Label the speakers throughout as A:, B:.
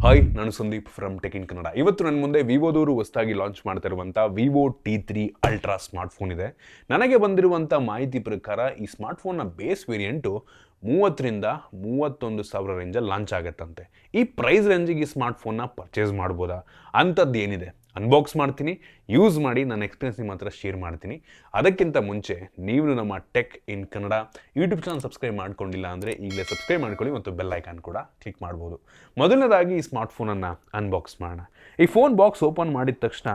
A: Hi, ನಾನು Sandeep from tech in Kannada. ಇವತ್ತು ನನ್ನ ಮುಂದೆ ವಿವೋದವರು ಹೊಸದಾಗಿ ಲಾಂಚ್ ಮಾಡ್ತಿರುವಂಥ ವಿವೋ T3 ಅಲ್ಟ್ರಾ ಸ್ಮಾರ್ಟ್ಫೋನ್ ಇದೆ. ನನಗೆ ಬಂದಿರುವಂಥ ಮಾಹಿತಿ ಪ್ರಕಾರ ಈ ಸ್ಮಾರ್ಟ್ಫೋನ್ನ ಬೇಸ್ ವೇರಿಯಂಟು 30,000 ರಿಂದ 31,000 ರೇಂಜಲ್ಲಿ ಲಾಂಚ್ ಆಗುತ್ತಂತೆ. ಈ ಪ್ರೈಸ್ ರೇಂಜಿಗೆ ಈ ಸ್ಮಾರ್ಟ್ಫೋನ್ನ ಪರ್ಚೇಸ್ ಮಾಡ್ಬೋದಾ ಅಂಥದ್ದು ಏನಿದೆ ಅನ್ಬಾಕ್ಸ್ ಮಾಡ್ತೀನಿ, ಯೂಸ್ ಮಾಡಿ ನನ್ನ ಎಕ್ಸ್ಪೀರಿಯನ್ಸ್ ನಿಮ್ಮ ಹತ್ರ ಶೇರ್ ಮಾಡ್ತೀನಿ. ಅದಕ್ಕಿಂತ ಮುಂಚೆ ನೀವು ನಮ್ಮ tech in Kannada YouTube channel subscribe ಮಾಡ್ಕೊಂಡಿಲ್ಲ ಅಂದರೆ ಈಗಲೇ ಸಬ್ಸ್ಕ್ರೈಬ್ ಮಾಡ್ಕೊಳ್ಳಿ ಮತ್ತು ಬೆಲ್ ಐಕಾನ್ ಕೂಡ ಕ್ಲಿಕ್ ಮಾಡ್ಬೋದು. ಮೊದಲನೇದಾಗಿ ಈ ಸ್ಮಾರ್ಟ್ಫೋನನ್ನು ಅನ್ಬಾಕ್ಸ್ ಮಾಡೋಣ. ಈ ಫೋನ್ ಬಾಕ್ಸ್ ಓಪನ್ ಮಾಡಿದ ತಕ್ಷಣ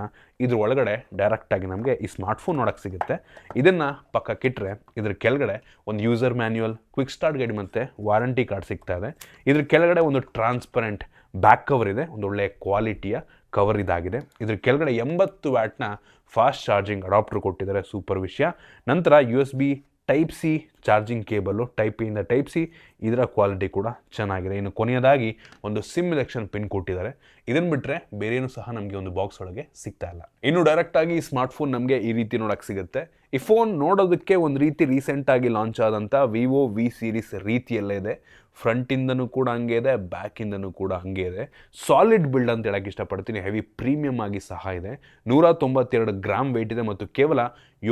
A: ಇದ್ರ ಒಳಗಡೆ ಡೈರೆಕ್ಟಾಗಿ ನಮಗೆ ಈ ಸ್ಮಾರ್ಟ್ಫೋನ್ ನೋಡೋಕ್ಕೆ ಸಿಗುತ್ತೆ. ಇದನ್ನು ಪಕ್ಕಕ್ಕಿಟ್ಟರೆ ಇದ್ರ ಕೆಳಗಡೆ ಒಂದು user manual, quick start guide ಮತ್ತು ವಾರಂಟಿ ಕಾರ್ಡ್ ಸಿಗ್ತಾ ಇದೆ. ಇದ್ರ ಕೆಳಗಡೆ ಒಂದು ಟ್ರಾನ್ಸ್ಪರೆಂಟ್ ಬ್ಯಾಕ್ ಕವರ್ ಇದೆ, ಒಂದು ಒಳ್ಳೆಯ ಕ್ವಾಲಿಟಿಯ ಕವರ್ ಇದಾಗಿದೆ. ಇದ್ರ ಕೆಳಗಡೆ 80 ವ್ಯಾಟ್ನ ಫಾಸ್ಟ್ ಚಾರ್ಜಿಂಗ್ ಅಡಾಪ್ಟರ್ ಕೊಟ್ಟಿದ್ದಾರೆ, ಸೂಪರ್ ವಿಷಯ. ನಂತರ USB type C charging cable, type ಇಂದ ಟೈಪ್ ಸಿ, ಇದರ ಕ್ವಾಲಿಟಿ ಕೂಡ ಚೆನ್ನಾಗಿದೆ. ಇನ್ನು ಕೊನೆಯದಾಗಿ ಒಂದು ಸಿಮ್ ಎಲೆಕ್ಷನ್ ಪಿನ್ ಕೊಟ್ಟಿದ್ದಾರೆ. ಇದನ್ನು ಬಿಟ್ಟರೆ ಬೇರೇನು ಸಹ ನಮಗೆ ಒಂದು ಬಾಕ್ಸ್ ಒಳಗೆ ಸಿಗ್ತಾ ಇಲ್ಲ. ಇನ್ನು ಡೈರೆಕ್ಟಾಗಿ ಈ ಸ್ಮಾರ್ಟ್ಫೋನ್ ನಮಗೆ ಈ ರೀತಿ ನೋಡೋಕ್ಕೆ ಸಿಗುತ್ತೆ. ಈ ಫೋನ್ ನೋಡೋದಕ್ಕೆ ಒಂದು ರೀತಿ ರೀಸೆಂಟಾಗಿ ಲಾಂಚ್ ಆದಂಥ ವಿವೋ ವಿ ಸೀರೀಸ್ ರೀತಿಯಲ್ಲೇ ಇದೆ. ಫ್ರಂಟಿಂದನೂ ಕೂಡ ಹಂಗೆ ಇದೆ, ಬ್ಯಾಕಿಂದನೂ ಕೂಡ ಹಂಗೆ ಇದೆ. ಸಾಲಿಡ್ ಬಿಲ್ಡ್ ಅಂತ ಹೇಳಕ್ಕೆ ಇಷ್ಟಪಡ್ತೀನಿ. ಹೆವಿ ಪ್ರೀಮಿಯಮ್ ಆಗಿ ಸಹ ಇದೆ. 192 ಗ್ರಾಮ್ ವೆಯ್ಟ್ ಇದೆ ಮತ್ತು ಕೇವಲ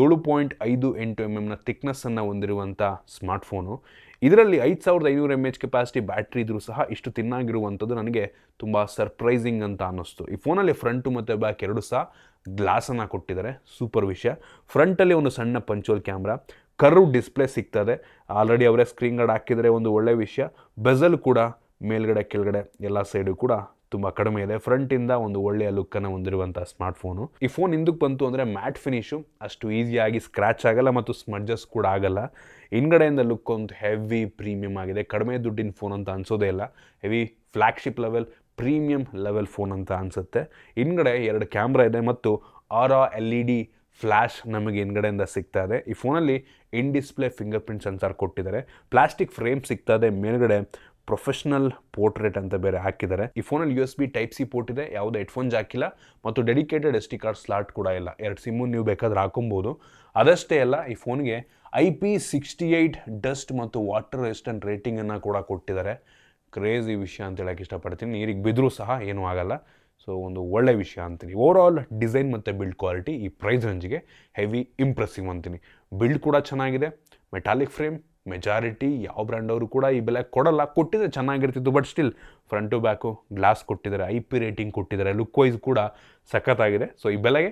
A: 7.58 mm ಥಿಕ್ನೆಸ್ಸನ್ನು ಹೊಂದಿರುವಂಥ ಸ್ಮಾರ್ಟ್ಫೋನು. ಇದರಲ್ಲಿ 5500 mAh ಕೆಪಾಸಿಟಿ ಬ್ಯಾಟ್ರಿ ಇದ್ರೂ ಸಹ ಇಷ್ಟು ತಿನ್ನಾಗಿರುವಂಥದ್ದು ನನಗೆ ತುಂಬ ಸರ್ಪ್ರೈಸಿಂಗ್ ಅಂತ ಅನ್ನಿಸ್ತು. ಈ ಫೋನಲ್ಲಿ ಫ್ರಂಟು ಮತ್ತು ಬ್ಯಾಕ್ ಎರಡೂ ಸಹ ಗ್ಲಾಸನ್ನು ಕೊಟ್ಟಿದ್ದಾರೆ, ಸೂಪರ್ ವಿಷಯ. ಫ್ರಂಟಲ್ಲಿ ಒಂದು ಸಣ್ಣ ಪಂಚೋಲ್ ಕ್ಯಾಮ್ರಾ, ಕರ್ವ್ ಡಿಸ್ಪ್ಲೇ ಸಿಗ್ತದೆ. ಆಲ್ರೆಡಿ ಅವರೇ ಸ್ಕ್ರೀನ್ ಗಾರ್ಡ್ ಹಾಕಿದರೆ ಒಂದು ಒಳ್ಳೆಯ ವಿಷಯ. ಬೆಜಲ್ ಕೂಡ ಮೇಲ್ಗಡೆ ಕೆಳಗಡೆ ಎಲ್ಲ ಸೈಡು ಕೂಡ ತುಂಬ ಕಡಿಮೆ ಇದೆ. ಫ್ರಂಟಿಂದ ಒಂದು ಒಳ್ಳೆಯ ಲುಕ್ಕನ್ನು ಹೊಂದಿರುವಂಥ ಸ್ಮಾರ್ಟ್ಫೋನು. ಈ ಫೋನ್ ಹಿಂದಕ್ಕೆ ಬಂತು ಅಂದರೆ ಮ್ಯಾಟ್ ಫಿನಿಶು, ಅಷ್ಟು ಈಸಿಯಾಗಿ ಸ್ಕ್ರ್ಯಾಚ್ ಆಗಲ್ಲ ಮತ್ತು ಸ್ಮಡ್ಜಸ್ ಕೂಡ ಆಗಲ್ಲ. ಹಿಂದ್ಗಡೆಯಿಂದ ಲುಕ್ ಒಂದು ಹೆವಿ ಪ್ರೀಮಿಯಮ್ ಆಗಿದೆ. ಕಡಿಮೆ ದುಡ್ಡಿನ ಫೋನ್ ಅಂತ ಅನಿಸೋದೇ ಇಲ್ಲ. Heavy flagship level, premium level phone ಅಂತ ಅನಿಸುತ್ತೆ. ಹಿಂದ್ಗಡೆ 2 ಕ್ಯಾಮ್ರಾ ಇದೆ ಮತ್ತು ಆರಾ LED ಫ್ಲ್ಯಾಶ್ ನಮಗೆ ಹಿಂದ್ಗಡೆಯಿಂದ ಸಿಗ್ತಾ ಇದೆ. ಈ ಫೋನಲ್ಲಿ in display fingerprint sensor ಕೊಟ್ಟಿದ್ದಾರೆ. ಪ್ಲಾಸ್ಟಿಕ್ ಫ್ರೇಮ್ ಸಿಗ್ತಾ ಇದೆ. ಮೇಲ್ಗಡೆ ಪ್ರೊಫೆಷ್ನಲ್ ಪೋರ್ಟ್ರೇಟ್ ಅಂತ ಬೇರೆ ಹಾಕಿದ್ದಾರೆ. ಈ ಫೋನಲ್ಲಿ USB ಟೈಪ್ ಸಿ ಪೋರ್ಟ್ ಇದೆ, ಯಾವುದೇ ಹೆಡ್ಫೋನ್ ಜಾಕ್ ಇಲ್ಲ ಮತ್ತು ಡೆಡಿಕೇಟೆಡ್ SD ಕಾರ್ಡ್ ಸ್ಲಾಟ್ ಕೂಡ ಇಲ್ಲ. 2 ಸಿಮ್ಮು ನೀವು ಬೇಕಾದ್ರೆ ಹಾಕೊಬೋದು. ಅದಷ್ಟೇ ಅಲ್ಲ, ಈ ಫೋನ್ಗೆ IP68 ಡಸ್ಟ್ ಮತ್ತು ವಾಟರ್ ರೆಸಿಸ್ಟೆಂಟ್ ರೇಟಿಂಗನ್ನು ಕೂಡ ಕೊಟ್ಟಿದ್ದಾರೆ. ಕ್ರೇಜಿ ವಿಷಯ ಅಂತ ಹೇಳಕ್ಕೆ ಇಷ್ಟಪಡ್ತೀನಿ. ನೀರಿಗೆ ಬಿದ್ದರೂ ಸಹ ಏನೂ ಆಗಲ್ಲ. ಸೊ ಒಂದು ಒಳ್ಳೆ ವಿಷಯ ಅಂತೀನಿ. ಓವರಾಲ್ ಡಿಸೈನ್ ಮತ್ತು ಬಿಲ್ಡ್ ಕ್ವಾಲಿಟಿ ಈ ಪ್ರೈಸ್ ರೇಂಜಿಗೆ ಹೆವಿ ಇಂಪ್ರೆಸಿವ್ ಅಂತೀನಿ. ಬಿಲ್ಡ್ ಕೂಡ ಚೆನ್ನಾಗಿದೆ. ಮೆಟಾಲಿಕ್ ಫ್ರೇಮ್, ಮೆಜಾರಿಟಿ ಯಾವ ಬ್ರ್ಯಾಂಡ್ ಅವರು ಕೂಡ ಈ ಬೆಲೆ ಕೊಡಲ್ಲ. ಕೊಟ್ಟಿದ್ರೆ ಚೆನ್ನಾಗಿರ್ತಿತ್ತು, but still front back glass ಕೊಟ್ಟಿದ್ದಾರೆ, IP ರೇಟಿಂಗ್ ಕೊಟ್ಟಿದ್ದಾರೆ. ಲುಕ್ ವೈಸ್ ಕೂಡ ಸಖತ್ತಾಗಿದೆ. ಸೊ ಈ ಬೆಲೆಗೆ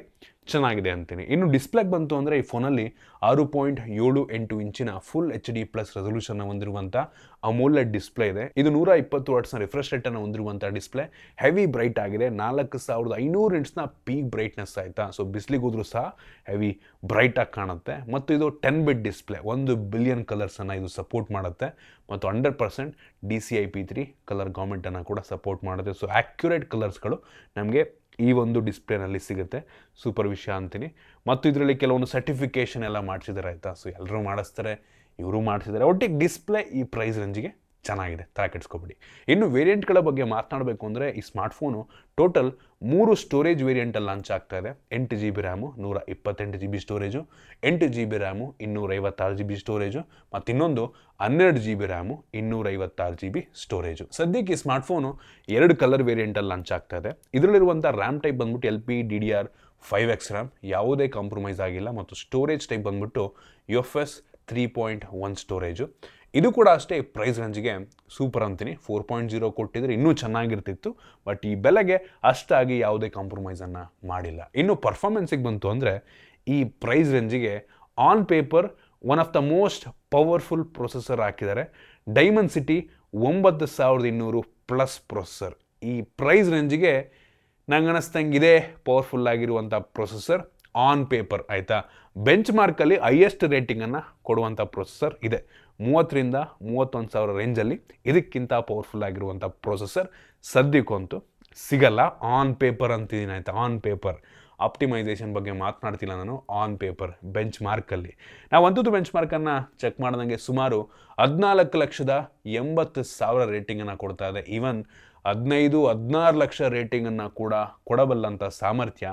A: ಚೆನ್ನಾಗಿದೆ ಅಂತೀನಿ. ಇನ್ನು ಡಿಸ್ಪ್ಲೇಗೆ ಬಂತು ಅಂದರೆ ಈ ಫೋನಲ್ಲಿ 6.78 ಇಂಚಿನ ಫುಲ್ HD+ ರೆಸೊಲ್ಯೂಷನ್ನ ಹೊಂದಿರುವಂಥ ಅಮೋಲೆಡ್ ಡಿಸ್ಪ್ಲೇ ಇದೆ. ಇದು 120 ವಾಟ್ಸ್ನ ರಿಫ್ರೆಶ್ ರೇಟನ್ನು ಹೊಂದಿರುವಂಥ ಡಿಸ್ಪ್ಲೇ. ಹೆವಿ ಬ್ರೈಟ್ ಆಗಿದೆ. 4500 ನಿಟ್ಸ್ನ ಪೀಕ್ ಬ್ರೈಟ್ನೆಸ್ ಆಯಿತಾ. ಸೊ ಬಿಸಿಲಿಗೆ ಹೋದ್ರೂ ಸಹ ಹೆವಿ ಬ್ರೈಟಾಗಿ ಕಾಣುತ್ತೆ. ಮತ್ತು ಇದು 10 ಬಿಟ್ ಡಿಸ್ಪ್ಲೇ, 1 ಬಿಲಿಯನ್ ಕಲರ್ಸನ್ನು ಇದು ಸಪೋರ್ಟ್ ಮಾಡುತ್ತೆ ಮತ್ತು 100% DCI-P3 ಕಲರ್ ಗೌರ್ಮೆಂಟನ್ನು ಕೂಡ ಸಪೋರ್ಟ್ ಮಾಡುತ್ತೆ. ಸೊ ಆ್ಯಕ್ಯುರೇಟ್ ಕಲರ್ಸ್ಗಳು ನಮಗೆ ಈ ಒಂದು ಡಿಸ್ಪ್ಲೇನಲ್ಲಿ ಸಿಗುತ್ತೆ, ಸೂಪರ್ ವಿಷಯ ಅಂತೀನಿ. ಮತ್ತು ಇದರಲ್ಲಿ ಕೆಲವೊಂದು ಸರ್ಟಿಫಿಕೇಷನ್ ಎಲ್ಲ ಮಾಡಿಸಿದ್ದಾರೆ ಆಯಿತಾ. ಸೊ ಎಲ್ಲರೂ ಮಾಡಿಸ್ತಾರೆ, ಇವರು ಮಾಡಿಸಿದ್ದಾರೆ. ಒಟ್ಟಿಗೆ ಡಿಸ್ಪ್ಲೇ ಈ ಪ್ರೈಸ್ ರೇಂಜಿಗೆ ಚೆನ್ನಾಗಿದೆ, ತಲೆ ಕೆಡಿಸ್ಕೊಬೇಡಿ. ಇನ್ನು ವೇರಿಯಂಟ್ಗಳ ಬಗ್ಗೆ ಮಾತನಾಡಬೇಕು ಅಂದರೆ ಈ ಸ್ಮಾರ್ಟ್ಫೋನು ಟೋಟಲ್ 3 ಸ್ಟೋರೇಜ್ ವೇರಿಯಂಟಲ್ಲಿ ಲಾಂಚ್ ಆಗ್ತಾ ಇದೆ. 8 GB RAM, 128 GB storage, 8 GB RAM, 256 GB storage ಮತ್ತು ಇನ್ನೊಂದು 12 GB ರ್ಯಾಮು, 256 GB ಸ್ಟೋರೇಜು. ಸದ್ಯಕ್ಕೆ ಈ ಸ್ಮಾರ್ಟ್ಫೋನು 2 ಕಲರ್ ವೇರಿಯಂಟಲ್ಲಿ ಲಾಂಚ್ ಆಗ್ತಾ ಇದೆ. ಇದರಲ್ಲಿರುವಂಥ ರ್ಯಾಮ್ ಟೈಪ್ ಬಂದ್ಬಿಟ್ಟು LPDDR5X ರ್ಯಾಮ್, ಯಾವುದೇ ಕಾಂಪ್ರಮೈಸ್ ಆಗಿಲ್ಲ. ಮತ್ತು ಸ್ಟೋರೇಜ್ ಟೈಪ್ ಬಂದ್ಬಿಟ್ಟು UFS 3.1 ಸ್ಟೋರೇಜು. ಇದು ಕೂಡ ಅಷ್ಟೇ ಪ್ರೈಸ್ ರೇಂಜಿಗೆ ಸೂಪರ್ ಅಂತೀನಿ. 4.0 ಕೊಟ್ಟಿದ್ರೆ ಇನ್ನೂ ಚೆನ್ನಾಗಿರ್ತಿತ್ತು, ಬಟ್ ಈ ಬೆಲೆಗೆ ಅಷ್ಟಾಗಿ ಯಾವುದೇ ಕಾಂಪ್ರಮೈಸನ್ನು ಮಾಡಿಲ್ಲ. ಇನ್ನು ಪರ್ಫಾರ್ಮೆನ್ಸಿಗೆ ಬಂತು ಅಂದರೆ ಈ ಪ್ರೈಸ್ ರೇಂಜಿಗೆ on paper one of the most powerful processor ಹಾಕಿದ್ದಾರೆ. Dimensity 9200+ processor. ಈ ಪ್ರೈಸ್ ರೇಂಜಿಗೆ ನಂಗೆ ಅನ್ನಿಸ್ತಂಗೆ ಇದೇ ಪವರ್ಫುಲ್ ಆಗಿರುವಂಥ ಪ್ರೊಸೆಸರ್ ಆನ್ ಪೇಪರ್ ಆಯಿತಾ. ಬೆಂಚ್ ಮಾರ್ಕಲ್ಲಿ ಹೈಯೆಸ್ಟ್ ರೇಟಿಂಗನ್ನು ಕೊಡುವಂಥ ಪ್ರೊಸೆಸರ್ ಇದೆ. 30,000 ರಿಂದ 31,000 ರೇಂಜಲ್ಲಿ ಇದಕ್ಕಿಂತ ಪವರ್ಫುಲ್ ಆಗಿರುವಂಥ ಪ್ರೊಸೆಸರ್ ಸದ್ಯಕ್ಕಂತೂ ಸಿಗಲ್ಲ. ಆನ್ ಪೇಪರ್ ಅಂತಿದ್ದೀನಿ ಆಯಿತಾ. ಆನ್ ಪೇಪರ್ ಆಪ್ಟಿಮೈಸೇಷನ್ ಬಗ್ಗೆ ಮಾತನಾಡ್ತಿಲ್ಲ ನಾನು. ಆನ್ ಪೇಪರ್ ಬೆಂಚ್ ಮಾರ್ಕಲ್ಲಿ ನಾವು ಅಂಥದ್ದು ಬೆಂಚ್ ಮಾರ್ಕನ್ನು ಚೆಕ್ ಮಾಡಿದಂಗೆ ಸುಮಾರು 14,80,000 ರೇಟಿಂಗನ್ನು ಕೊಡ್ತಾ ಇದೆ. ಈವನ್ 15-16 ಲಕ್ಷ ರೇಟಿಂಗನ್ನು ಕೂಡ ಕೊಡಬಲ್ಲಂಥ ಸಾಮರ್ಥ್ಯ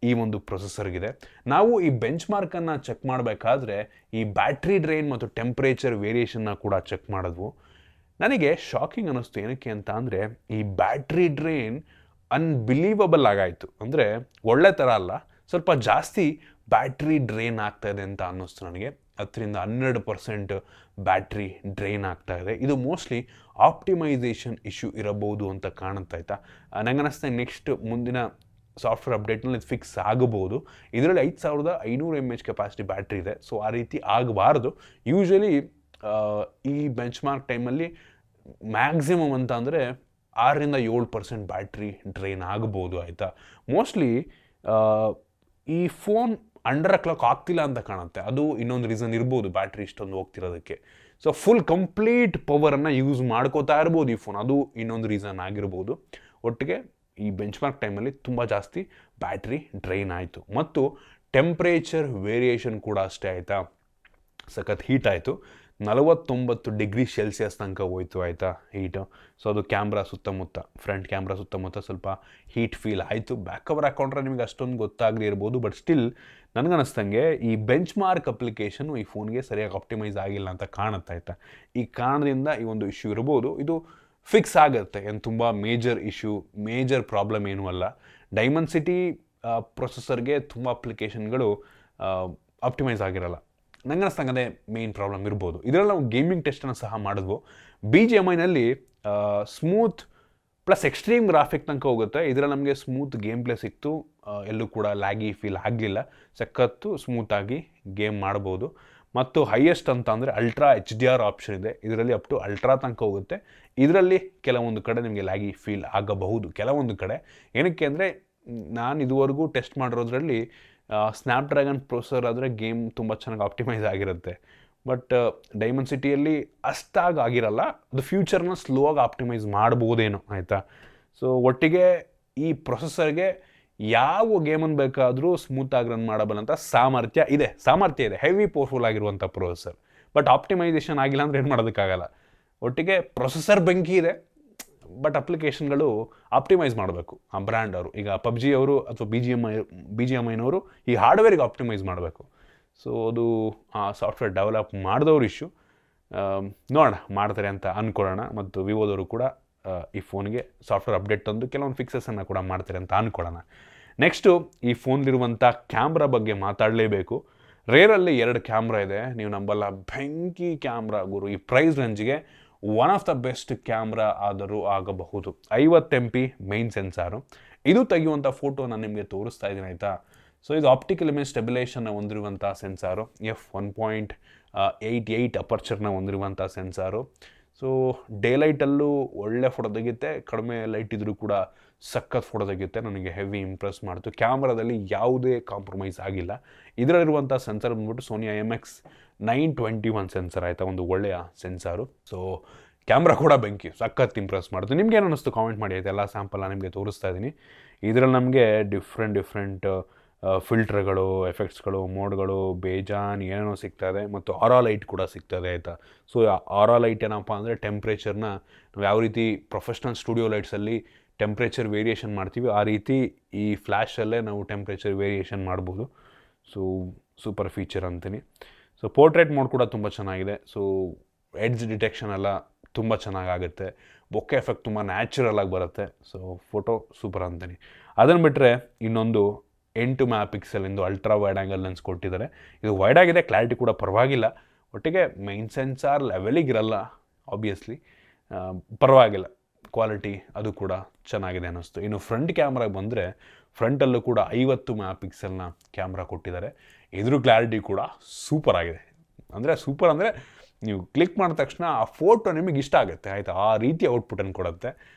A: ಈ ಒಂದು ಪ್ರೊಸೆಸರ್ಗಿದೆ. ನಾವು ಈ ಬೆಂಚ್ ಮಾರ್ಕನ್ನು ಚೆಕ್ ಮಾಡಬೇಕಾದ್ರೆ ಈ ಬ್ಯಾಟ್ರಿ ಡ್ರೈನ್ ಮತ್ತು ಟೆಂಪ್ರೇಚರ್ ವೇರಿಯೇಷನ್ನ ಕೂಡ ಚೆಕ್ ಮಾಡಿದ್ವು. ನನಗೆ ಶಾಕಿಂಗ್ ಅನ್ನಿಸ್ತು. ಏನಕ್ಕೆ ಅಂತ ಅಂದರೆ ಈ ಬ್ಯಾಟ್ರಿ ಡ್ರೈನ್ ಅನ್ಬಿಲೀವಬಲ್ ಆಗಾಯಿತು. ಅಂದರೆ ಒಳ್ಳೆ ಥರ ಅಲ್ಲ, ಸ್ವಲ್ಪ ಜಾಸ್ತಿ ಬ್ಯಾಟ್ರಿ ಡ್ರೈನ್ ಆಗ್ತಾ ಇದೆ ಅಂತ ಅನ್ನಿಸ್ತು ನನಗೆ. 10-12% ಬ್ಯಾಟ್ರಿ ಡ್ರೈನ್ ಆಗ್ತಾ ಇದೆ. ಇದು ಮೋಸ್ಟ್ಲಿ ಆಪ್ಟಿಮೈಸೇಷನ್ ಇಶ್ಯೂ ಇರಬಹುದು ಅಂತ ಕಾಣುತ್ತೆ. ಆಯಿತಾ, ನಂಗೆ ಅನ್ನಿಸ್ತಾ ನೆಕ್ಸ್ಟ್ ಮುಂದಿನ ಸಾಫ್ಟ್ವೇರ್ ಅಪ್ಡೇಟ್ನಲ್ಲಿ ಇದು ಫಿಕ್ಸ್ ಆಗಬಹುದು. ಇದರಲ್ಲಿ 5500 mAh ಕೆಪಾಸಿಟಿ ಬ್ಯಾಟ್ರಿ ಇದೆ. ಸೊ ಆ ರೀತಿ ಆಗಬಾರ್ದು. ಯೂಶ್ವಲಿ ಈ ಬೆಂಚ್ ಮಾರ್ಕ್ ಟೈಮಲ್ಲಿ ಮ್ಯಾಕ್ಸಿಮಮ್ ಅಂತ ಅಂದರೆ 6-7% ಬ್ಯಾಟ್ರಿ ಡ್ರೈನ್ ಆಗ್ಬೋದು. ಆಯಿತಾ, ಮೋಸ್ಟ್ಲಿ ಈ ಫೋನ್ ಅಂಡರ್ ಕ್ಲಾಕ್ ಆಗ್ತಿಲ್ಲ ಅಂತ ಕಾಣುತ್ತೆ. ಅದು ಇನ್ನೊಂದು ರೀಸನ್ ಇರ್ಬೋದು, ಬ್ಯಾಟ್ರಿ ಇಷ್ಟೊಂದು ಹೋಗ್ತಿರೋದಕ್ಕೆ. ಸೊ ಫುಲ್ ಕಂಪ್ಲೀಟ್ ಪವರನ್ನು ಯೂಸ್ ಮಾಡ್ಕೋತಾ ಇರ್ಬೋದು ಈ ಫೋನ್, ಅದು ಇನ್ನೊಂದು ರೀಸನ್ ಆಗಿರ್ಬೋದು. ಒಟ್ಟಿಗೆ ಈ ಬೆಂಚ್ ಮಾರ್ಕ್ ಟೈಮಲ್ಲಿ ತುಂಬ ಜಾಸ್ತಿ ಬ್ಯಾಟ್ರಿ ಡ್ರೈನ್ ಆಯಿತು. ಮತ್ತು ಟೆಂಪ್ರೇಚರ್ ವೇರಿಯೇಷನ್ ಕೂಡ ಅಷ್ಟೇ. ಆಯಿತಾ, ಸಖತ್ ಹೀಟ್ ಆಯಿತು. 49 ಡಿಗ್ರಿ ಸೆಲ್ಸಿಯಸ್ ತನಕ ಹೋಯ್ತು. ಆಯಿತಾ, ಹೀಟು. ಸೊ ಅದು ಕ್ಯಾಮ್ರಾ ಸುತ್ತಮುತ್ತ, ಫ್ರಂಟ್ ಕ್ಯಾಮ್ರಾ ಸುತ್ತಮುತ್ತ ಸ್ವಲ್ಪ ಹೀಟ್ ಫೀಲ್ ಆಯಿತು. ಬ್ಯಾಕ್ ಕವರ್ ಹಾಕೊಂಡ್ರೆ ನಿಮಗೆ ಅಷ್ಟೊಂದು ಗೊತ್ತಾಗದೇ ಇರ್ಬೋದು. ಬಟ್ ಸ್ಟಿಲ್ ನನಗನ್ನಿಸ್ತಂಗೆ ಈ ಬೆಂಚ್ ಮಾರ್ಕ್ ಅಪ್ಲಿಕೇಶನು ಈ ಫೋನ್ಗೆ ಸರಿಯಾಗಿ ಆಪ್ಟಿಮೈಸ್ ಆಗಿಲ್ಲ ಅಂತ ಕಾಣುತ್ತೆ. ಆಯಿತಾ, ಈ ಕಾರಣದಿಂದ ಈ ಒಂದು ಇಶ್ಯೂ ಇರ್ಬೋದು. ಇದು ಫಿಕ್ಸ್ ಆಗುತ್ತೆ, ಏನು ತುಂಬ ಮೇಜರ್ ಇಶ್ಯೂ, ಮೇಜರ್ ಪ್ರಾಬ್ಲಮ್ ಏನೂ ಅಲ್ಲ. ಡೈಮೆನ್ಸಿಟಿ ಪ್ರೊಸೆಸರ್ಗೆ ತುಂಬ ಅಪ್ಲಿಕೇಶನ್ಗಳು ಆಪ್ಟಿಮೈಸ್ ಆಗಿರಲ್ಲ. ನಂಗೆ ಅನ್ನಿಸ್ತಂಗೆ ಅದೇ ಮೇನ್ ಪ್ರಾಬ್ಲಮ್ ಇರ್ಬೋದು. ಇದರಲ್ಲಿ ನಾವು ಗೇಮಿಂಗ್ ಟೆಸ್ಟನ್ನು ಸಹ ಮಾಡಿದ್ವು. BGMIನಲ್ಲಿ ಸ್ಮೂತ್ ಪ್ಲಸ್ ಎಕ್ಸ್ಟ್ರೀಮ್ ಗ್ರಾಫಿಕ್ ತನಕ ಹೋಗುತ್ತೆ. ಇದರಲ್ಲಿ ನಮಗೆ ಸ್ಮೂತ್ ಗೇಮ್ ಪ್ಲೇ ಸಿಕ್ತು. ಎಲ್ಲೂ ಕೂಡ ಲ್ಯಾಗಿ ಫೀಲ್ ಆಗಲಿಲ್ಲ. ಸಖತ್ತು ಸ್ಮೂತಾಗಿ ಗೇಮ್ ಮಾಡ್ಬೋದು. ಮತ್ತು ಹೈಯೆಸ್ಟ್ ಅಂತ ಅಂದರೆ ಅಲ್ಟ್ರಾ HDR ಆಪ್ಷನ್ ಇದೆ. ಇದರಲ್ಲಿ ಅಪ್ ಟು ಅಲ್ಟ್ರಾ ತನಕ ಹೋಗುತ್ತೆ. ಇದರಲ್ಲಿ ಕೆಲವೊಂದು ಕಡೆ ನಿಮಗೆ ಲ್ಯಾಗಿ ಫೀಲ್ ಆಗಬಹುದು, ಕೆಲವೊಂದು ಕಡೆ. ಏನಕ್ಕೆ ಅಂದರೆ ನಾನು ಇದುವರೆಗೂ ಟೆಸ್ಟ್ ಮಾಡಿರೋದ್ರಲ್ಲಿ ಸ್ನ್ಯಾಪ್ಡ್ರ್ಯಾಗನ್ ಪ್ರೊಸೆಸರ್ ಆದರೆ ಗೇಮ್ ತುಂಬ ಚೆನ್ನಾಗಿ ಆಪ್ಟಿಮೈಸ್ ಆಗಿರುತ್ತೆ. ಬಟ್ ಡೈಮೆನ್ಸಿಟಿಯಲ್ಲಿ ಅಷ್ಟಾಗಿ ಆಗಿರಲ್ಲ. ಅದು ಫ್ಯೂಚರ್ನ ಸ್ಲೋ ಆಗಿ ಆಪ್ಟಿಮೈಸ್ ಮಾಡ್ಬೋದೇನೋ. ಆಯಿತಾ, ಸೊ ಒಟ್ಟಿಗೆ ಈ ಪ್ರೊಸೆಸರ್ಗೆ ಯಾವ ಗೇಮನ್ನು ಬೇಕಾದರೂ ಸ್ಮೂತಾಗಿ ರನ್ ಮಾಡಬಲ್ಲಂಥ ಸಾಮರ್ಥ್ಯ ಇದೆ. ಹೆವಿ ಪವರ್ಫುಲ್ ಆಗಿರುವಂಥ ಪ್ರೊಸೆಸರ್. ಬಟ್ ಆಪ್ಟಿಮೈಸೇಷನ್ ಆಗಿಲ್ಲ ಅಂದರೆ ಏನು ಮಾಡೋದಕ್ಕಾಗಲ್ಲ. ಒಟ್ಟಿಗೆ ಪ್ರೊಸೆಸರ್ ಬೆಂಕಿ ಇದೆ, ಬಟ್ ಅಪ್ಲಿಕೇಶನ್ಗಳು ಆಪ್ಟಿಮೈಸ್ ಮಾಡಬೇಕು ಆ ಬ್ರ್ಯಾಂಡ್ ಅವರು. ಈಗ PUBG ಅವರು ಅಥವಾ BGMIನವರು ಈ ಹಾರ್ಡ್ವೇರಿಗೆ ಆಪ್ಟಿಮೈಸ್ ಮಾಡಬೇಕು. ಸೊ ಅದು ಆ ಸಾಫ್ಟ್ವೇರ್ ಡೆವಲಪ್ ಮಾಡಿದವ್ರ ಇಶ್ಯೂ. ನೋಡೋಣ, ಮಾಡ್ತಾರೆ ಅಂತ ಅಂದ್ಕೊಳ್ಳೋಣ. ಮತ್ತು ವಿವೋದವರು ಕೂಡ ಈ ಫೋನ್ಗೆ ಸಾಫ್ಟ್ವೇರ್ ಅಪ್ಡೇಟ್ ತಂದು ಕೆಲವೊಂದು ಫಿಕ್ಸಸನ್ನು ಕೂಡ ಮಾಡ್ತಾರೆ ಅಂತ ಅಂದ್ಕೊಳ್ಳೋಣ. ನೆಕ್ಸ್ಟು ಈ ಫೋನ್ಲಿರುವಂಥ ಕ್ಯಾಮ್ರಾ ಬಗ್ಗೆ ಮಾತಾಡಲೇಬೇಕು. ರೇರಲ್ಲಿ 2 ಕ್ಯಾಮ್ರಾ ಇದೆ. ನೀವು ನಂಬಲ್ಲ, ಬೆಂಕಿ ಕ್ಯಾಮ್ರಾ ಗುರು. ಈ ಪ್ರೈಸ್ ರೇಂಜ್ಗೆ one of the best camera ಆದರೂ ಆಗಬಹುದು. 50 MP ಮೈನ್ ಸೆನ್ಸಾರು. ಇದು ತೆಗೆಯುವಂಥ ಫೋಟೋ ನಾನು ನಿಮಗೆ ತೋರಿಸ್ತಾ ಇದ್ದೀನಿ. ಆಯಿತಾ, ಸೊ ಇದು ಆಪ್ಟಿಕಲ್ ಇಮೇಜ್ ಸ್ಟೆಬಿಲೇಷನ್ನ ಹೊಂದಿರುವಂಥ ಸೆನ್ಸಾರು. f1.88 ಅಪರ್ಚರ್ನ ಹೊಂದಿರುವಂಥ ಸೆನ್ಸಾರು. ಸೊ ಡೇ ಲೈಟಲ್ಲೂ ಒಳ್ಳೆ ಫೋಟೋ ತೆಗೆಯುತ್ತೆ, ಕಡಿಮೆ ಲೈಟ್ ಇದ್ರೂ ಕೂಡ ಸಖತ್ ಫೋಟೋ ತೆಗೆಯುತ್ತೆ. ನನಗೆ ಹೆವಿ ಇಂಪ್ರೆಸ್ ಮಾಡ್ತು. ಕ್ಯಾಮ್ರಾದಲ್ಲಿ ಯಾವುದೇ ಕಾಂಪ್ರಮೈಸ್ ಆಗಿಲ್ಲ. ಇದರಲ್ಲಿರುವಂಥ ಸೆನ್ಸರ್ ಬಂದ್ಬಿಟ್ಟು ಸೋನಿ IMX921 ಸೆನ್ಸರ್. ಆಯಿತಾ, ಒಂದು ಒಳ್ಳೆಯ ಸೆನ್ಸಾರು. ಸೊ ಕ್ಯಾಮ್ರಾ ಕೂಡ ಬೆಂಕಿ, ಸಖತ್ ಇಂಪ್ರೆಸ್ ಮಾಡ್ತು. ನಿಮ್ಗೆ ಏನು ಅನ್ನಿಸ್ತು ಕಾಮೆಂಟ್ ಮಾಡಿ. ಆಯಿತಾ, ಎಲ್ಲ ಸ್ಯಾಂಪಲ್ನ ನಿಮಗೆ ತೋರಿಸ್ತಾ ಇದ್ದೀನಿ. ಇದರಲ್ಲಿ ನಮಗೆ ಡಿಫ್ರೆಂಟ್ ಫಿಲ್ಟರ್ಗಳು, ಎಫೆಕ್ಟ್ಸ್ಗಳು, ಮೋಡ್ಗಳು ಬೇಜಾನ್ ಏನೇನೋ ಸಿಗ್ತದೆ. ಮತ್ತು ಆರಾ ಲೈಟ್ ಕೂಡ ಸಿಗ್ತದೆ. ಆಯಿತಾ, ಸೊ ಆರಾ ಲೈಟ್ ಏನಪ್ಪ ಅಂದರೆ ಟೆಂಪ್ರೇಚರ್ನ ನಾವು ಯಾವ ರೀತಿ ಪ್ರೊಫೆಷ್ನಲ್ ಸ್ಟುಡಿಯೋ ಲೈಟ್ಸಲ್ಲಿ ಟೆಂಪ್ರೇಚರ್ ವೇರಿಯೇಷನ್ ಮಾಡ್ತೀವಿ, ಆ ರೀತಿ ಈ ಫ್ಲ್ಯಾಶಲ್ಲೇ ನಾವು ಟೆಂಪ್ರೇಚರ್ ವೇರಿಯೇಷನ್ ಮಾಡ್ಬೋದು. ಸೊ ಸೂಪರ್ ಫೀಚರ್ ಅಂತೀನಿ. ಸೊ ಪೋರ್ಟ್ರೇಟ್ ಮೋಡ್ ಕೂಡ ತುಂಬ ಚೆನ್ನಾಗಿದೆ. ಸೊ ಎಡ್ಜ್ ಡಿಟೆಕ್ಷನ್ ಎಲ್ಲ ತುಂಬ ಚೆನ್ನಾಗಾಗುತ್ತೆ. ಬೊಕ್ಕೆ ಎಫೆಕ್ಟ್ ತುಂಬ ನ್ಯಾಚುರಲ್ ಆಗಿ ಬರುತ್ತೆ. ಸೊ ಫೋಟೋ ಸೂಪರ್ ಅಂತೀನಿ. ಅದನ್ನು ಬಿಟ್ಟರೆ ಇನ್ನೊಂದು 8 MP ultra wide angle lens ಕೊಟ್ಟಿದ್ದಾರೆ. ಇದು ವೈಡ್ ಆಗಿದೆ, ಕ್ಲಾರಿಟಿ ಕೂಡ ಪರವಾಗಿಲ್ಲ. ಒಟ್ಟಿಗೆ ಮೈನ್ ಸೆನ್ಸಾರ್ ಲೆವೆಲಿಗಿರಲ್ಲ ಆಬ್ವಿಯಸ್ಲಿ, ಪರವಾಗಿಲ್ಲ. ಕ್ವಾಲಿಟಿ ಅದು ಕೂಡ ಚೆನ್ನಾಗಿದೆ ಅನ್ನಿಸ್ತು. ಇನ್ನು ಫ್ರಂಟ್ ಕ್ಯಾಮ್ರಾಗೆ ಬಂದರೆ ಫ್ರಂಟಲ್ಲೂ ಕೂಡ 50 MP ಕ್ಯಾಮ್ರಾ ಕೊಟ್ಟಿದ್ದಾರೆ. ಇದ್ರ ಕ್ಲಾರಿಟಿ ಕೂಡ ಸೂಪರ್ ಆಗಿದೆ. ಸೂಪರ್ ಅಂದರೆ ನೀವು ಕ್ಲಿಕ್ ಮಾಡಿದ ತಕ್ಷಣ ಆ ಫೋಟೋ ನಿಮಗೆ ಇಷ್ಟ ಆಗುತ್ತೆ. ಆಯಿತಾ, ಆ ರೀತಿ ಔಟ್ಪುಟನ್ನು ಕೊಡುತ್ತೆ.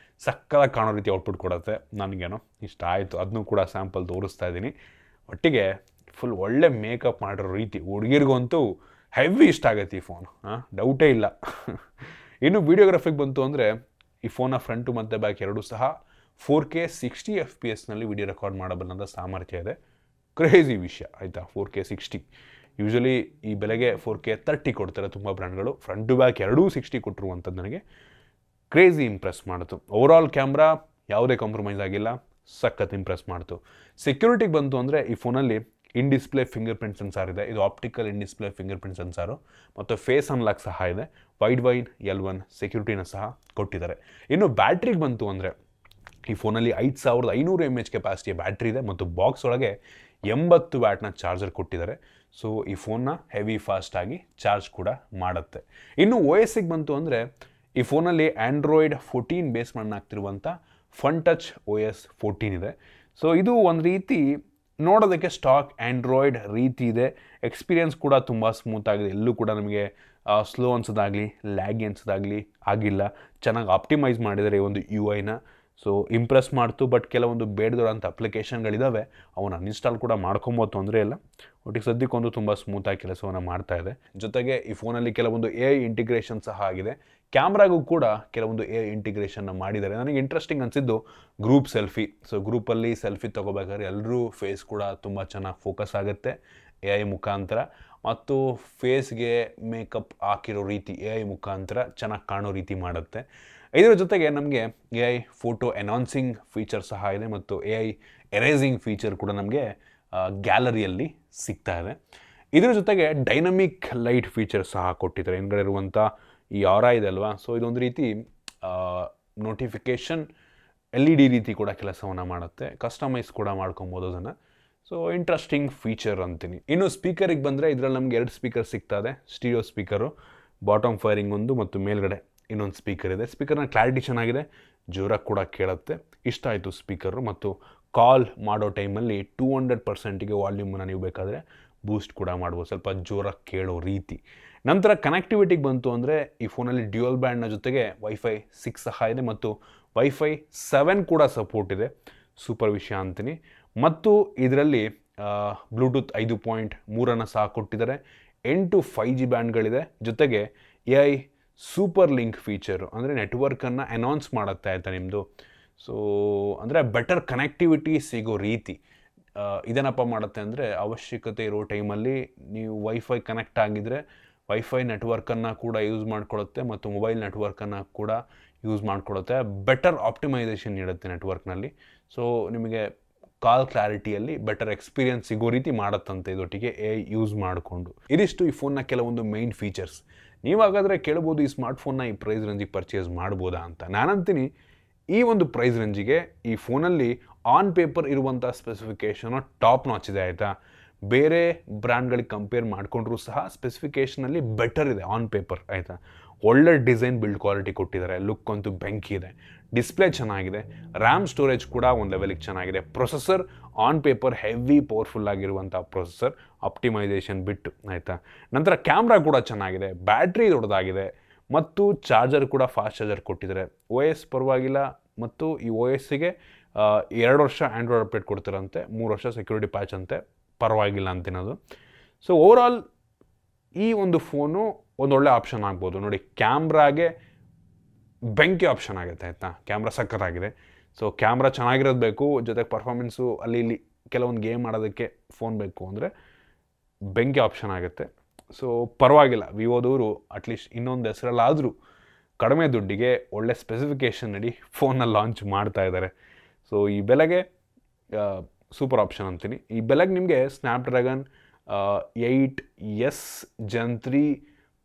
A: ಸಕ್ಕದಾಗಿ ಕಾಣೋ ರೀತಿ ಔಟ್ಪುಟ್ ಕೊಡುತ್ತೆ. ನನಗೇನೋ ಇಷ್ಟ ಆಯಿತು. ಅದನ್ನೂ ಕೂಡ ಸ್ಯಾಂಪಲ್ ತೋರಿಸ್ತಾ ಇದ್ದೀನಿ. ಒಟ್ಟಿಗೆ ಫುಲ್ ಒಳ್ಳೆ ಮೇಕಪ್ ಮಾಡಿರೋ ರೀತಿ, ಹುಡುಗಿರಿಗಂತೂ ಹೆವಿ ಇಷ್ಟ ಆಗುತ್ತೆ ಈ ಫೋನ್, ಡೌಟೇ ಇಲ್ಲ. ಇನ್ನು ವೀಡಿಯೋಗ್ರಫಿಗೆ ಬಂತು ಅಂದರೆ ಈ ಫೋನ್ನ ಫ್ರಂಟು ಮತ್ತು ಬ್ಯಾಕ್ ಎರಡೂ ಸಹ 4K 60 FPS ವಿಡಿಯೋ ರೆಕಾರ್ಡ್ ಮಾಡಬಲ್ಲಂಥ ಸಾಮರ್ಥ್ಯ ಇದೆ. ಕ್ರೇಜಿ ವಿಷಯ. ಆಯಿತಾ, 4K 60. ಯೂಶ್ವಲಿ ಈ ಬೆಲೆಗೆ 4K 30 ಕೊಡ್ತಾರೆ ತುಂಬ ಬ್ರ್ಯಾಂಡ್ಗಳು. ಫ್ರಂಟು ಬ್ಯಾಕ್ ಎರಡೂ 60 ಕೊಟ್ಟಿರುವಂಥದ್ದು ನನಗೆ ಕ್ರೇಜಿ ಇಂಪ್ರೆಸ್ ಮಾಡಿತು. ಓವರಾಲ್ ಕ್ಯಾಮ್ರಾ ಯಾವುದೇ ಕಾಂಪ್ರಮೈಸ್ ಆಗಿಲ್ಲ, ಸಖತ್ ಇಂಪ್ರೆಸ್ ಮಾಡ್ತು. ಸೆಕ್ಯೂರಿಟಿಗೆ ಬಂತು ಅಂದರೆ ಈ ಫೋನಲ್ಲಿ in display fingerprint sensor ಇದೆ. ಇದು optical in display fingerprint sensor ಮತ್ತು ಫೇಸ್ ಅನ್ಲಾಕ್ ಸಹ ಇದೆ. ವೈಡ್ ವೈನ್ L1 ಸೆಕ್ಯೂರಿಟಿನ ಸಹ ಕೊಟ್ಟಿದ್ದಾರೆ. ಇನ್ನು ಬ್ಯಾಟ್ರಿಗೆ ಬಂತು ಅಂದರೆ ಈ ಫೋನಲ್ಲಿ 5500 mAh ಕೆಪಾಸಿಟಿಯ ಬ್ಯಾಟ್ರಿ ಇದೆ ಮತ್ತು ಬಾಕ್ಸ್ ಒಳಗೆ 80 ವ್ಯಾಟ್ನ ಚಾರ್ಜರ್ ಕೊಟ್ಟಿದ್ದಾರೆ. ಸೊ ಈ ಫೋನ್ನ ಹೆವಿ ಫಾಸ್ಟಾಗಿ ಚಾರ್ಜ್ ಕೂಡ ಮಾಡುತ್ತೆ. ಇನ್ನು OSಗೆ ಬಂತು ಅಂದರೆ ಈ ಫೋನಲ್ಲಿ ಆ್ಯಂಡ್ರಾಯ್ಡ್ 14 ಬೇಸ್ ಮಾಡಲಾಗ್ತಿರುವಂಥ ಫನ್ ಟಚ್ OS 14 ಇದೆ. ಸೊ ಇದು ಒಂದು ರೀತಿ ನೋಡೋದಕ್ಕೆ ಸ್ಟಾಕ್ ಆ್ಯಂಡ್ರಾಯ್ಡ್ ರೀತಿ ಇದೆ. ಎಕ್ಸ್ಪೀರಿಯನ್ಸ್ ಕೂಡ ತುಂಬ ಸ್ಮೂತ್ ಆಗಿದೆ. ಎಲ್ಲೂ ಕೂಡ ನಮಗೆ ಸ್ಲೋ ಅನ್ಸೋದಾಗಲಿ ಲ್ಯಾಗಿ ಅನ್ಸೋದಾಗಲಿ ಆಗಿಲ್ಲ. ಚೆನ್ನಾಗಿ ಆಪ್ಟಿಮೈಸ್ ಮಾಡಿದ್ದಾರೆ ಈ ಒಂದು UI-ನ. ಸೊ ಇಂಪ್ರೆಸ್ ಮಾಡ್ತು. ಬಟ್ ಕೆಲವೊಂದು ಬೇಡದಿರೋಂಥ ಅಪ್ಲಿಕೇಶನ್ಗಳಿದ್ದಾವೆ, ಅವನ್ನ ಅನ್ಇನ್ಸ್ಟಾಲ್ ಕೂಡ ಮಾಡ್ಕೊಬೋದು, ತೊಂದರೆ ಇಲ್ಲ. ಒಟ್ಟಿಗೆ ಸದ್ಯಕ್ಕೊಂದು ತುಂಬ ಸ್ಮೂತಾಗಿ ಕೆಲಸವನ್ನು ಮಾಡ್ತಾ ಇದೆ. ಜೊತೆಗೆ ಈ ಫೋನಲ್ಲಿ ಕೆಲವೊಂದು AI ಇಂಟಿಗ್ರೇಷನ್ ಸಹ ಆಗಿದೆ. ಕ್ಯಾಮ್ರಾಗೂ ಕೂಡ ಕೆಲವೊಂದು AI ಇಂಟಿಗ್ರೇಷನ್ನ ಮಾಡಿದ್ದಾರೆ. ನನಗೆ ಇಂಟ್ರೆಸ್ಟಿಂಗ್ ಅನಿಸಿದ್ದು ಗ್ರೂಪ್ ಸೆಲ್ಫಿ. ಸೊ ಗ್ರೂಪಲ್ಲಿ ಸೆಲ್ಫಿ ತೊಗೋಬೇಕಾದ್ರೆ ಎಲ್ಲರೂ ಫೇಸ್ ಕೂಡ ತುಂಬ ಚೆನ್ನಾಗಿ ಫೋಕಸ್ ಆಗುತ್ತೆ AI ಮುಖಾಂತರ, ಮತ್ತು ಫೇಸ್ಗೆ ಮೇಕಪ್ ಹಾಕಿರೋ ರೀತಿ AI ಮುಖಾಂತರ ಚೆನ್ನಾಗಿ ಕಾಣೋ ರೀತಿ ಮಾಡುತ್ತೆ. ಇದರ ಜೊತೆಗೆ ನಮಗೆ AI ಫೋಟೋ ಎನಾನ್ಸಿಂಗ್ ಫೀಚರ್ ಸಹ ಇದೆ ಮತ್ತು AI ಎರೇಸಿಂಗ್ ಫೀಚರ್ ಕೂಡ ನಮಗೆ ಗ್ಯಾಲರಿಯಲ್ಲಿ ಸಿಗ್ತಾ ಇದೆ. ಇದರ ಜೊತೆಗೆ ಡೈನಮಿಕ್ ಲೈಟ್ ಫೀಚರ್ ಸಹ ಕೊಟ್ಟಿದ್ದಾರೆ. ಹಿಂದ್ಗಡೆ ಇರುವಂಥ ಈ ಆರಾ ಇದೆ ಅಲ್ವಾ, ಸೊ ಇದೊಂದು ರೀತಿ ನೋಟಿಫಿಕೇಷನ್ LED ರೀತಿ ಕೂಡ ಕೆಲಸವನ್ನು ಮಾಡುತ್ತೆ. ಕಸ್ಟಮೈಸ್ ಕೂಡ ಮಾಡ್ಕೊಬೋದು ಅದನ್ನು. ಸೊ ಇಂಟ್ರೆಸ್ಟಿಂಗ್ ಫೀಚರ್ ಅಂತೀನಿ. ಇನ್ನು ಸ್ಪೀಕರಿಗೆ ಬಂದರೆ ಇದರಲ್ಲಿ ನಮಗೆ 2 ಸ್ಪೀಕರ್ ಸಿಗ್ತಾ ಇದೆ. ಸ್ಟೀರಿಯೋ ಸ್ಪೀಕರು, ಬಾಟಮ್ ಫೈರಿಂಗ್ ಒಂದು ಮತ್ತು ಮೇಲ್ಗಡೆ ಇನ್ನೊಂದು ಸ್ಪೀಕರ್ ಇದೆ. ಸ್ಪೀಕರ್ನ ಕ್ಲಾರಿಟಿ ಚೆನ್ನಾಗಿದೆ, ಜೋರಾಗಿ ಕೂಡ ಕೇಳುತ್ತೆ. ಇಷ್ಟ ಆಯಿತು ಸ್ಪೀಕರು. ಮತ್ತು ಕಾಲ್ ಮಾಡೋ ಟೈಮಲ್ಲಿ 200%ಗೆ ವಾಲ್ಯೂಮನ್ನು ನೀವು ಬೇಕಾದರೆ ಬೂಸ್ಟ್ ಕೂಡ ಮಾಡ್ಬೋದು, ಸ್ವಲ್ಪ ಜೋರಾಗಿ ಕೇಳೋ ರೀತಿ. ನಂತರ ಕನೆಕ್ಟಿವಿಟಿಗೆ ಬಂತು ಅಂದರೆ ಈ ಫೋನಲ್ಲಿ ಡ್ಯುಯಲ್ ಬ್ಯಾಂಡ್ನ ಜೊತೆಗೆ Wi-Fi 6 ಸಹ ಇದೆ ಮತ್ತು Wi-Fi 7 ಕೂಡ ಸಪೋರ್ಟ್ ಇದೆ. ಸೂಪರ್ ವಿಷಯ ಅಂತೀನಿ. ಮತ್ತು ಇದರಲ್ಲಿ ಬ್ಲೂಟೂತ್ 5.3 ಸಹ ಕೊಟ್ಟಿದ್ದಾರೆ. 8 5G ಬ್ಯಾಂಡ್ಗಳಿದೆ. ಜೊತೆಗೆ AI ಸೂಪರ್ ಲಿಂಕ್ ಫೀಚರು, ಅಂದರೆ ನೆಟ್ವರ್ಕನ್ನು ಅನೌನ್ಸ್ ಮಾಡುತ್ತೆ ಆಯಿತಾ ನಿಮ್ಮದು. ಸೊ ಅಂದರೆ ಬೆಟರ್ ಕನೆಕ್ಟಿವಿಟಿ ಸಿಗೋ ರೀತಿ ಇದೇನಪ್ಪ ಮಾಡುತ್ತೆ ಅಂದರೆ, ಅವಶ್ಯಕತೆ ಇರೋ ಟೈಮಲ್ಲಿ ನೀವು ವೈಫೈ ಕನೆಕ್ಟ್ ಆಗಿದ್ದರೆ ವೈಫೈ ನೆಟ್ವರ್ಕನ್ನು ಕೂಡ ಯೂಸ್ ಮಾಡ್ಕೊಳ್ಳುತ್ತೆ ಮತ್ತು ಮೊಬೈಲ್ ನೆಟ್ವರ್ಕನ್ನು ಕೂಡ ಯೂಸ್ ಮಾಡ್ಕೊಳ್ಳುತ್ತೆ. ಬೆಟರ್ ಆಪ್ಟಿಮೈಸೇಷನ್ ನೀಡುತ್ತೆ ನೆಟ್ವರ್ಕ್ನಲ್ಲಿ. ಸೊ ನಿಮಗೆ ಕಾಲ್ ಕ್ಲಾರಿಟಿಯಲ್ಲಿ ಬೆಟರ್ ಎಕ್ಸ್ಪೀರಿಯನ್ಸ್ ಸಿಗೋ ರೀತಿ ಮಾಡುತ್ತಂತೆ ಇದೊಟ್ಟಿಗೆ AI ಯೂಸ್ ಮಾಡಿಕೊಂಡು. ಇದಿಷ್ಟು ಈ ಫೋನ್ನ ಕೆಲವೊಂದು ಮೈನ್ ಫೀಚರ್ಸ್. ನೀವಾಗಾದರೆ ಕೇಳ್ಬೋದು, ಈ ಸ್ಮಾರ್ಟ್ಫೋನ್ನ ಈ ಪ್ರೈಸ್ ರೇಂಜಿಗೆ ಪರ್ಚೇಸ್ ಮಾಡ್ಬೋದಾ ಅಂತ. ನಾನಂತೀನಿ ಈ ಒಂದು ಪ್ರೈಸ್ ರೇಂಜಿಗೆ ಈ ಫೋನಲ್ಲಿ ಆನ್ ಪೇಪರ್ ಇರುವಂಥ ಸ್ಪೆಸಿಫಿಕೇಷನು ಟಾಪ್ ನಾಚ್ ಇದೆ ಆಯಿತಾ. ಬೇರೆ ಬ್ರ್ಯಾಂಡ್ಗಳಿಗೆ ಕಂಪೇರ್ ಮಾಡಿಕೊಂಡ್ರೂ ಸಹ ಸ್ಪೆಸಿಫಿಕೇಷನಲ್ಲಿ ಬೆಟರ್ ಇದೆ ಆನ್ ಪೇಪರ್ ಆಯಿತಾ. ಒಳ್ಳೆ ಡಿಸೈನ್ ಬಿಲ್ಡ್ ಕ್ವಾಲಿಟಿ ಕೊಟ್ಟಿದ್ದಾರೆ. ಲುಕ್ ಅಂತೂ ಬೆಂಕಿ ಇದೆ. ಡಿಸ್ಪ್ಲೇ ಚೆನ್ನಾಗಿದೆ. ರ್ಯಾಮ್ ಸ್ಟೋರೇಜ್ ಕೂಡ ಒಂದು ಲೆವೆಲಿಗೆ ಚೆನ್ನಾಗಿದೆ. Processor on paper heavy powerful ಆಗಿರುವಂಥ ಪ್ರೊಸೆಸರ್, ಆಪ್ಟಿಮೈಸೇಷನ್ ಬಿಟ್ಟು ಆಯಿತಾ. ನಂತರ ಕ್ಯಾಮ್ರಾ ಕೂಡ ಚೆನ್ನಾಗಿದೆ, ಬ್ಯಾಟ್ರಿ ದೊಡ್ಡದಾಗಿದೆ ಮತ್ತು ಚಾರ್ಜರ್ ಕೂಡ ಫಾಸ್ಟ್ ಚಾರ್ಜರ್ ಕೊಟ್ಟಿದ್ದಾರೆ. OS ಪರವಾಗಿಲ್ಲ ಮತ್ತು ಈ OSಗೆ 2 ವರ್ಷ ಆ್ಯಂಡ್ರಾಯ್ಡ್ ಅಪ್ಡೇಟ್ ಕೊಡ್ತಾರಂತೆ, 3 ವರ್ಷ ಸೆಕ್ಯೂರಿಟಿ ಪ್ಯಾಚ್ ಅಂತೆ. ಪರವಾಗಿಲ್ಲ ಅಂತಿನೋದು. ಸೊ ಓವರಾಲ್ ಈ ಒಂದು ಫೋನು ಒಂದೊಳ್ಳೆ ಆಪ್ಷನ್ ಆಗ್ಬೋದು. ನೋಡಿ, ಕ್ಯಾಮ್ರಾಗೆ ಬೆಂಕಿ ಆಪ್ಷನ್ ಆಗುತ್ತೆ ಆಯಿತಾ. ಕ್ಯಾಮ್ರಾ ಸಕ್ಕತ್ತಾಗಿದೆ. ಸೊ ಕ್ಯಾಮ್ರಾ ಚೆನ್ನಾಗಿರೋದು ಬೇಕು, ಜೊತೆಗೆ ಪರ್ಫಾರ್ಮೆನ್ಸು ಅಲ್ಲಿ ಇಲ್ಲಿ ಕೆಲವೊಂದು ಗೇಮ್ ಆಡೋದಕ್ಕೆ ಫೋನ್ ಬೇಕು ಅಂದರೆ ಬೆಂಕಿ ಆಪ್ಷನ್ ಆಗುತ್ತೆ. ಸೊ ಪರವಾಗಿಲ್ಲ, ವಿವೋದವರು ಅಟ್ಲೀಸ್ಟ್ ಇನ್ನೊಂದು ಹೆಸರಲ್ಲಾದರೂ ಕಡಿಮೆ ದುಡ್ಡಿಗೆ ಒಳ್ಳೆ ಸ್ಪೆಸಿಫಿಕೇಷನ್ ನಡಿ ಫೋನ್ನ ಲಾಂಚ್ ಮಾಡ್ತಾ ಇದ್ದಾರೆ. ಸೊ ಈ ಬೆಲೆಗೆ ಸೂಪರ್ ಆಪ್ಷನ್ ಅಂತೀನಿ. ಈ ಬೆಲೆಗೆ ನಿಮಗೆ ಸ್ನ್ಯಾಪ್ಡ್ರ್ಯಾಗನ್ 8S Gen 3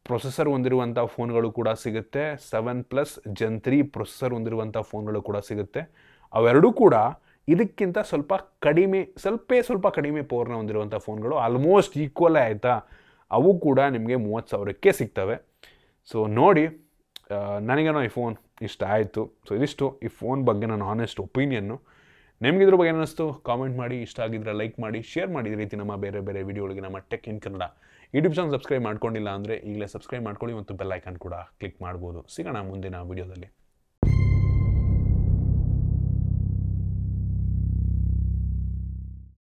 A: ಪ್ರೊಸೆಸರ್ ಹೊಂದಿರುವಂಥ ಫೋನ್ಗಳು ಕೂಡ ಸಿಗುತ್ತೆ. 7+ Gen 3 ಪ್ರೊಸೆಸರ್ ಹೊಂದಿರುವಂಥ ಫೋನ್ಗಳು ಕೂಡ ಸಿಗುತ್ತೆ. ಅವೆರಡೂ ಕೂಡ ಇದಕ್ಕಿಂತ ಸ್ವಲ್ಪ ಕಡಿಮೆ ಪವರ್ನ ಹೊಂದಿರುವಂಥ ಫೋನ್ಗಳು, ಆಲ್ಮೋಸ್ಟ್ ಈಕ್ವಲೇ ಆಯಿತಾ. ಅವು ಕೂಡ ನಿಮಗೆ 30,000ಕ್ಕೆ ಸಿಗ್ತವೆ. ಸೊ ನೋಡಿ, ನನಗೇನೋ ಈ ಫೋನ್ ಇಷ್ಟ ಆಯಿತು. ಸೊ ಇದಿಷ್ಟು ಈ ಫೋನ್ ಬಗ್ಗೆ ನನ್ನ ಆನೆಸ್ಟ್ ಒಪಿನಿಯನ್ನು. ನಿಮಗಿದ್ರ ಬಗ್ಗೆ ಏನಿಸ್ತು ಕಾಮೆಂಟ್ ಮಾಡಿ. ಇಷ್ಟ ಆಗಿದ್ರೆ ಲೈಕ್ ಮಾಡಿ, ಶೇರ್ ಮಾಡಿ. ಈ ರೀತಿ ನಮ್ಮ ಬೇರೆ ಬೇರೆ ವಿಡಿಯೋಗಳಿಗೆ ನಮ್ಮ tech in Kannada YouTube channel subscribe ಮಾಡ್ಕೊಂಡಿಲ್ಲ ಅಂದರೆ ಈಗಲೇ ಸಬ್ಸ್ಕ್ರೈಬ್ ಮಾಡ್ಕೊಳ್ಳಿ ಮತ್ತು ಬೆಲ್ ಐಕಾನ್ ಕೂಡ ಕ್ಲಿಕ್ ಮಾಡ್ಬೋದು. ಸಿಗೋಣ ಮುಂದಿನ ವಿಡಿಯೋದಲ್ಲಿ.